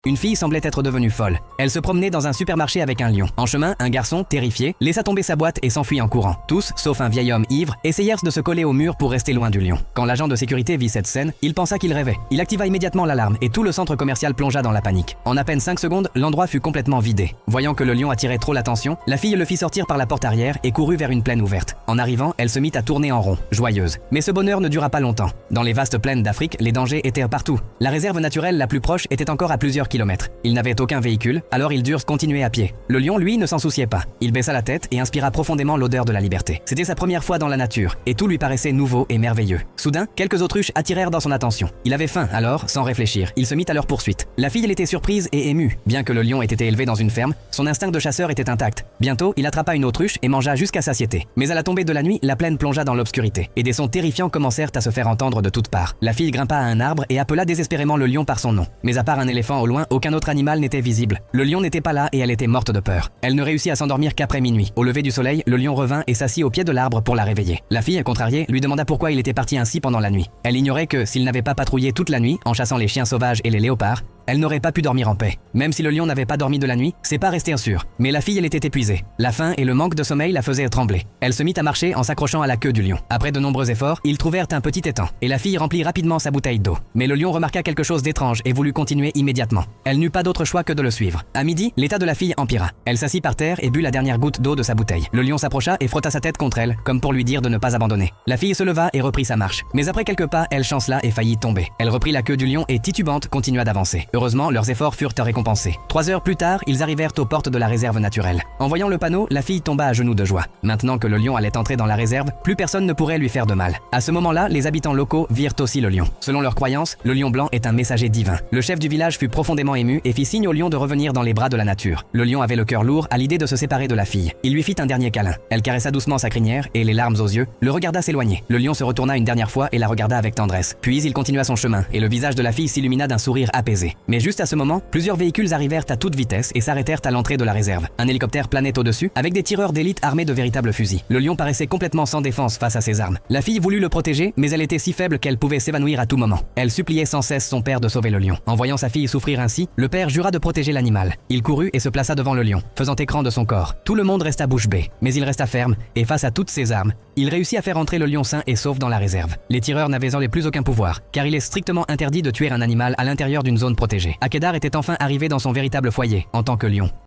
Une fille semblait être devenue folle. Elle se promenait dans un supermarché avec un lion. En chemin, un garçon, terrifié, laissa tomber sa boîte et s'enfuit en courant. Tous, sauf un vieil homme ivre, essayèrent de se coller au mur pour rester loin du lion. Quand l'agent de sécurité vit cette scène, il pensa qu'il rêvait. Il activa immédiatement l'alarme et tout le centre commercial plongea dans la panique. En à peine 5 secondes, l'endroit fut complètement vidé. Voyant que le lion attirait trop l'attention, la fille le fit sortir par la porte arrière et courut vers une plaine ouverte. En arrivant, elle se mit à tourner en rond, joyeuse. Mais ce bonheur ne dura pas longtemps. Dans les vastes plaines d'Afrique, les dangers étaient partout. La réserve naturelle la plus proche était encore à plusieurs kilomètres. Il n'avait aucun véhicule, alors ils durent continuer à pied. Le lion, lui, ne s'en souciait pas. Il baissa la tête et inspira profondément l'odeur de la liberté. C'était sa première fois dans la nature, et tout lui paraissait nouveau et merveilleux. Soudain, quelques autruches attirèrent dans son attention. Il avait faim, alors, sans réfléchir, il se mit à leur poursuite. La fille, elle était surprise et émue. Bien que le lion ait été élevé dans une ferme, son instinct de chasseur était intact. Bientôt, il attrapa une autruche et mangea jusqu'à satiété. Mais à la tombée de la nuit, la plaine plongea dans l'obscurité, et des sons terrifiants commencèrent à se faire entendre de toutes parts. La fille grimpa à un arbre et appela désespérément le lion par son nom. Mais à part un éléphant au loin, aucun autre animal n'était visible. Le lion n'était pas là et elle était morte de peur. Elle ne réussit à s'endormir qu'après minuit. Au lever du soleil, le lion revint et s'assit au pied de l'arbre pour la réveiller. La fille, contrariée, lui demanda pourquoi il était parti ainsi pendant la nuit. Elle ignorait que, s'il n'avait pas patrouillé toute la nuit, en chassant les chiens sauvages et les léopards, elle n'aurait pas pu dormir en paix. Même si le lion n'avait pas dormi de la nuit, c'est pas resté sûr. Mais la fille, elle était épuisée. La faim et le manque de sommeil la faisaient trembler. Elle se mit à marcher en s'accrochant à la queue du lion. Après de nombreux efforts, ils trouvèrent un petit étang, et la fille remplit rapidement sa bouteille d'eau. Mais le lion remarqua quelque chose d'étrange et voulut continuer immédiatement. Elle n'eut pas d'autre choix que de le suivre. À midi, l'état de la fille empira. Elle s'assit par terre et but la dernière goutte d'eau de sa bouteille. Le lion s'approcha et frotta sa tête contre elle, comme pour lui dire de ne pas abandonner. La fille se leva et reprit sa marche. Mais après quelques pas, elle chancela et faillit tomber. Elle reprit la queue du lion et titubante continua d'avancer. Heureusement, leurs efforts furent récompensés. 3 heures plus tard, ils arrivèrent aux portes de la réserve naturelle. En voyant le panneau, la fille tomba à genoux de joie. Maintenant que le lion allait entrer dans la réserve, plus personne ne pourrait lui faire de mal. À ce moment-là, les habitants locaux virent aussi le lion. Selon leurs croyances, le lion blanc est un messager divin. Le chef du village fut profondément ému et fit signe au lion de revenir dans les bras de la nature. Le lion avait le cœur lourd à l'idée de se séparer de la fille. Il lui fit un dernier câlin. Elle caressa doucement sa crinière et, les larmes aux yeux, le regarda s'éloigner. Le lion se retourna une dernière fois et la regarda avec tendresse. Puis il continua son chemin et le visage de la fille s'illumina d'un sourire apaisé. Mais juste à ce moment, plusieurs véhicules arrivèrent à toute vitesse et s'arrêtèrent à l'entrée de la réserve. Un hélicoptère planait au-dessus avec des tireurs d'élite armés de véritables fusils. Le lion paraissait complètement sans défense face à ses armes. La fille voulut le protéger, mais elle était si faible qu'elle pouvait s'évanouir à tout moment. Elle suppliait sans cesse son père de sauver le lion. En voyant sa fille souffrir ainsi, le père jura de protéger l'animal. Il courut et se plaça devant le lion, faisant écran de son corps. Tout le monde resta bouche bée, mais il resta ferme et face à toutes ses armes, il réussit à faire entrer le lion sain et sauf dans la réserve. Les tireurs n'avaient plus aucun pouvoir, car il est strictement interdit de tuer un animal à l'intérieur d'une zone protégée. Akedar était enfin arrivé dans son véritable foyer, en tant que lion.